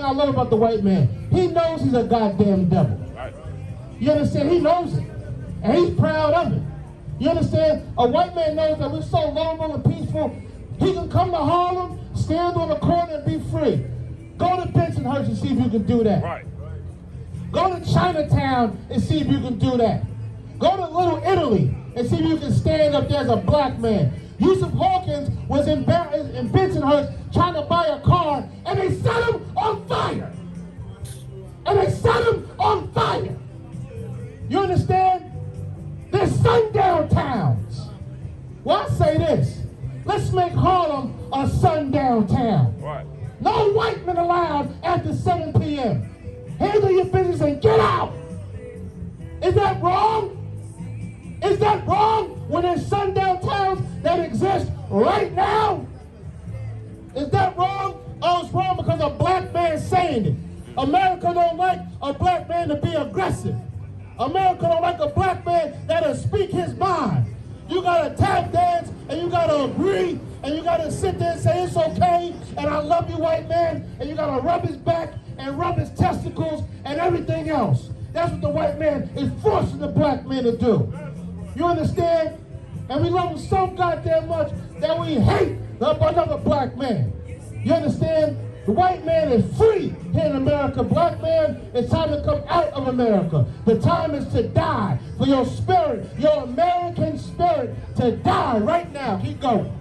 I love about the white man. He knows he's a goddamn devil. Right. You understand? He knows it. And he's proud of it. You understand? A white man knows that we're so lovable and peaceful. He can come to Harlem, stand on the corner and be free. Go to Bensonhurst and see if you can do that. Right. Go to Chinatown and see if you can do that. Go to Little Italy and see if you can stand up there as a black man. Yusuf Hawkins was in Bensonhurst trying to buy a car, and they set him on fire. And they set him on fire. You understand? They're sundown towns. Well, I say this. Let's make Harlem a sundown town. Right. No white men allowed after 7 p.m. Handle your business and get out. Is that wrong? Is that wrong when there's sundown towns that exist right now? Is that wrong? Oh, it's wrong because a black man saying it. America don't like a black man to be aggressive. America don't like a black man that'll speak his mind. You gotta tap dance and you gotta agree and you gotta sit there and say it's okay and I love you, white man, and you gotta rub his back and rub his testicles and everything else. That's what the white man is forcing the black man to do. You understand? And we love him so goddamn much that we hate another black man. You understand? The white man is free here in America. Black man, it's time to come out of America. The time is to die for your spirit, your American spirit, to die right now. Keep going.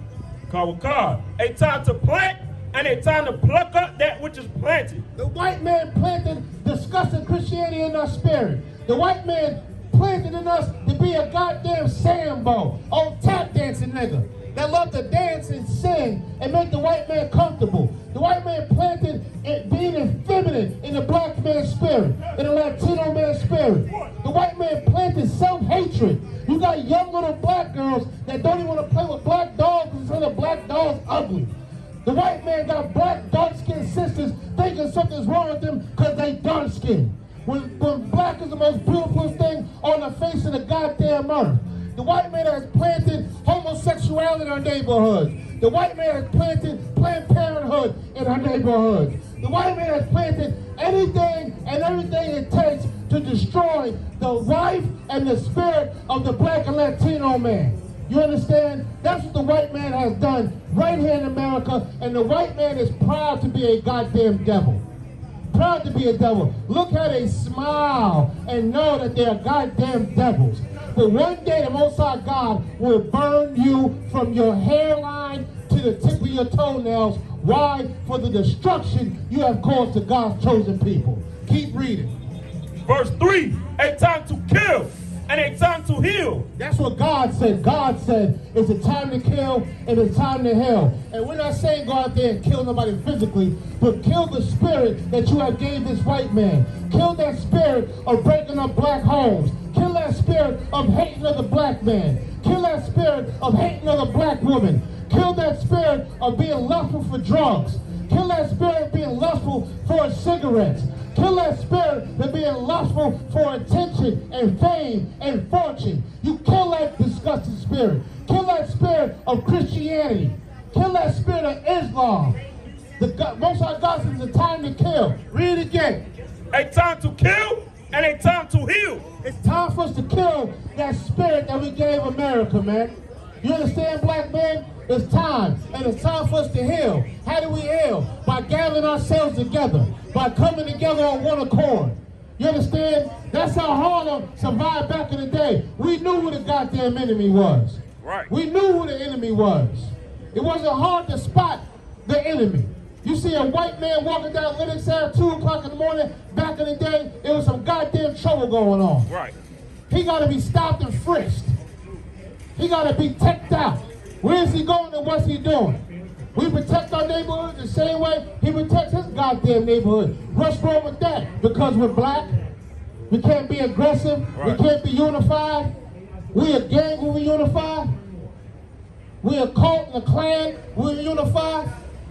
God. A time to plant and a time to pluck up that which is planted. The white man planted disgusting Christianity in our spirit. The white man planted in us to be a goddamn Sambo, old tap dancing nigga that love to dance and sing and make the white man comfortable. The white man planted it being effeminate in the black man's spirit, in the Latino man's spirit. The white man planted self-hatred. You got young little black girls that don't even want to play with black dogs because they say the black dog's ugly. The white man got black dark-skinned sisters thinking something's wrong with them because they dark-skinned. When black is the most beautiful thing on the face of the goddamn earth. The white man has planted homosexuality in our neighborhoods. The white man has planted Planned Parenthood in our neighborhoods. The white man has planted anything and everything it takes to destroy the life and the spirit of the Black and Latino man. You understand? That's what the white man has done right here in America, and the white man is proud to be a goddamn devil. Proud to be a devil. Look how they smile and know that they're goddamn devils. But one day the Most High God will burn you from your hairline to the tip of your toenails. Why? For the destruction you have caused to God's chosen people. Keep reading. Verse 3, a time to kill and a time to heal. That's what God said. God said it's a time to kill and it's time to heal. And we're not saying go out there and kill nobody physically, but kill the spirit that you have gave this white man. Kill that spirit of breaking up black homes. Kill that spirit of hating of the black man. Kill that spirit of hating of the black woman. Kill that spirit of being lustful for drugs. Kill that spirit of being lustful for cigarettes. Kill that spirit of being lustful for attention and fame and fortune. You kill that disgusting spirit. Kill that spirit of Christianity. Kill that spirit of Islam. The Most High God says it's a time to kill. Read it again. A time to kill and a time to heal. It's time for us to kill that spirit that we gave America, man. You understand, black man? It's time, and it's time for us to heal. How do we heal? By gathering ourselves together, by coming together on one accord. You understand? That's how Harlem survived back in the day. We knew who the goddamn enemy was. Right. We knew who the enemy was. It wasn't hard to spot the enemy. You see a white man walking down Lenox Ave 2 o'clock in the morning, back in the day, it was some goddamn trouble going on. Right. He got to be stopped and frisked. He got to be checked out. Where is he going and what's he doing? We protect our neighborhood the same way he protects his goddamn neighborhood. What's wrong with that? Because we're black? We can't be aggressive? Right. We can't be unified? We a gang when we unify? We a cult and a clan when we unify?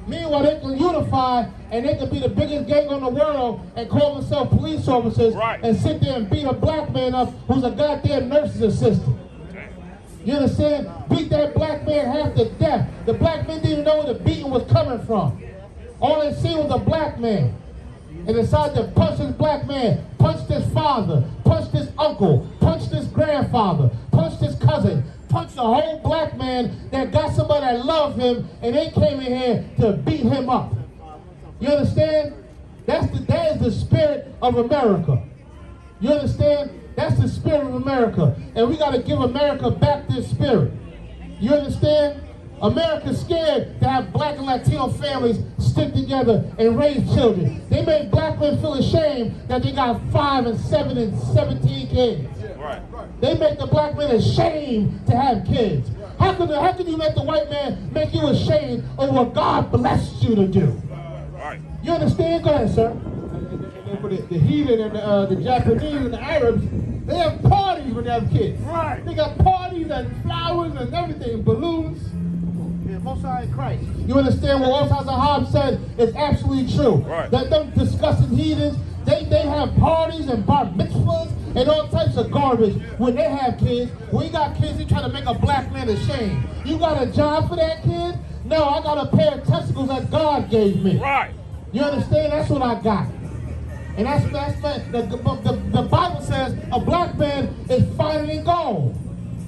Meanwhile, they can unify and they can be the biggest gang in the world and call themselves police officers, right, and sit there and beat a black man up who's a goddamn nurse's assistant. You understand? Beat that black man half to death. The black man didn't even know where the beating was coming from. All they seen was a black man. and decided to punch this black man, punched his father, punched his uncle, punched his grandfather, punched his cousin, punched a whole black man that got somebody that loved him, and they came in here to beat him up. You understand? That is the spirit of America. You understand? That's the spirit of America. And we got to give America back this spirit. You understand? America's scared to have black and Latino families stick together and raise children. They made black men feel ashamed that they got 5 and 7 and 17 kids. Right. They make the black men ashamed to have kids. How can you let the white man make you ashamed of what God blessed you to do? Right. You understand? Go ahead, sir. And for the heathen and the Japanese and the Arabs, they have parties when they have kids. Right. They got parties and flowers and everything, balloons. Yeah, Most High Christ. You understand what Osiris Ahab said is absolutely true. Right. That them disgusting heathens, they have parties and bar mitzvahs and all types of garbage when they have kids. When you got kids, they try to make a black man ashamed. You got a job for that kid? No, I got a pair of testicles that God gave me. Right. You understand? That's what I got. And the Bible says a black man is finer than gold.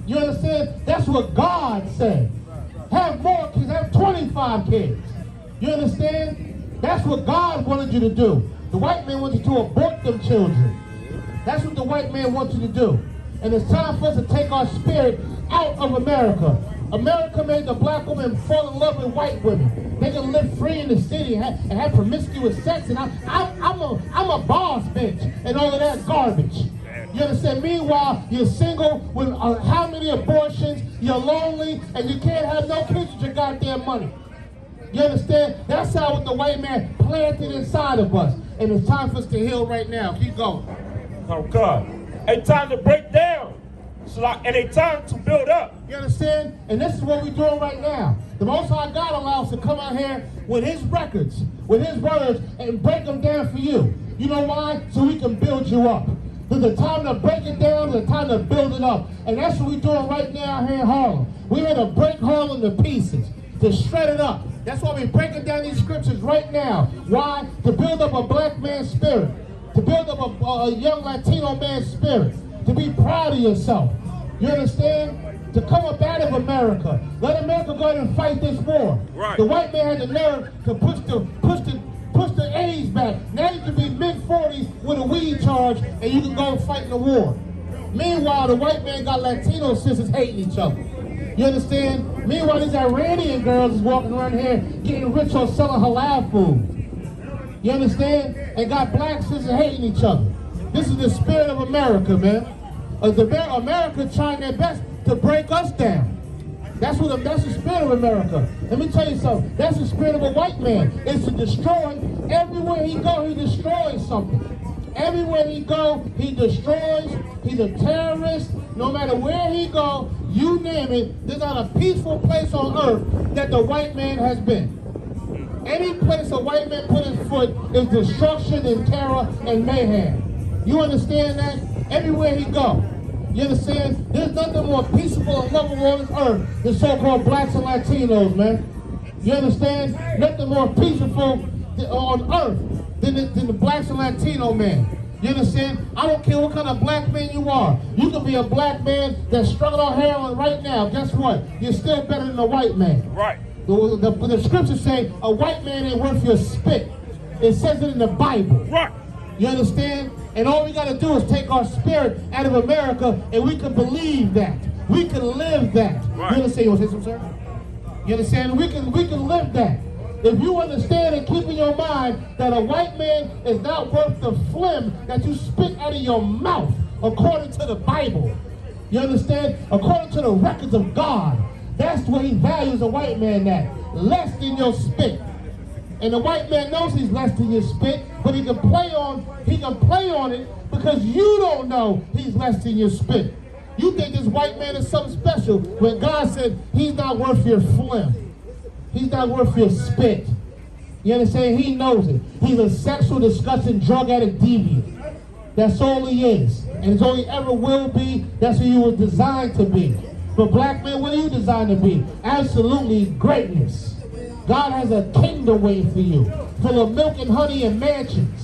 You understand? That's what God said. Have more kids, have 25 kids. You understand? That's what God wanted you to do. The white man wants you to abort them children. That's what the white man wants you to do. And it's time for us to take our spirit out of America. America made the black woman fall in love with white women. They can live free in the city and have promiscuous sex. And I'm a boss bitch and all of that garbage. You understand? Meanwhile, you're single with how many abortions, you're lonely, and you can't have no kids with your goddamn money. You understand? That's how what the white man planted inside of us. And it's time for us to heal right now. Keep going. Oh, God. It's time to break down. And it's time to build up. You understand? And this is what we're doing right now. The Most High God allows us to come out here with his records, with his words, and break them down for you. You know why? So we can build you up. There's a time to break it down, there's a time to build it up. And that's what we're doing right now here in Harlem. We're here to break Harlem to pieces, to shred it up. That's why we're breaking down these scriptures right now. Why? To build up a black man's spirit, to build up a young Latino man's spirit, to be proud of yourself. You understand? To come up out of America. Let America go ahead and fight this war. Right. The white man had the nerve to push the age back. Now you can be mid-40s with a weed charge and you can go and fight in the war. Meanwhile, the white man got Latino sisters hating each other. You understand? Meanwhile, these Iranian girls is walking around here getting rich on selling halal food. You understand? And got black sisters hating each other. This is the spirit of America, man. America trying their best to break us down. That's the spirit of America. Let me tell you something. That's the spirit of a white man. It's to destroy. Everywhere he goes, he destroys something. Everywhere he goes, he destroys. He's a terrorist. No matter where he goes, you name it, there's not a peaceful place on earth that the white man has been. Any place a white man put his foot is destruction and terror and mayhem. You understand that? Everywhere he goes. You understand? There's nothing more peaceful and lovable on this earth than so-called blacks and Latinos, man. You understand? Nothing more peaceful on earth than the blacks and Latino man. You understand? I don't care what kind of black man you are. You can be a black man that's struggling on heroin right now. Guess what? You're still better than a white man. Right. The scriptures say a white man ain't worth your spit. It says it in the Bible. Right. You understand? And all we got to do is take our spirit out of America, and we can believe that. We can live that. Right. You understand? You want to say something, sir? You understand? We can live that. If you understand and keep in your mind that a white man is not worth the phlegm that you spit out of your mouth, according to the Bible. You understand? According to the records of God. That's what he values a white man at. Less than your spit. And the white man knows he's less than your spit, but he can play on it because you don't know he's less than your spit. You think this white man is something special when God said he's not worth your phlegm. He's not worth your spit. You understand? He knows it. He's a sexual, disgusting, drug addict deviant. That's all he is. And it's all he ever will be. That's who you were designed to be. But black men, what are you designed to be? Absolutely greatness. God has a kingdom waiting for you, full of milk and honey and mansions.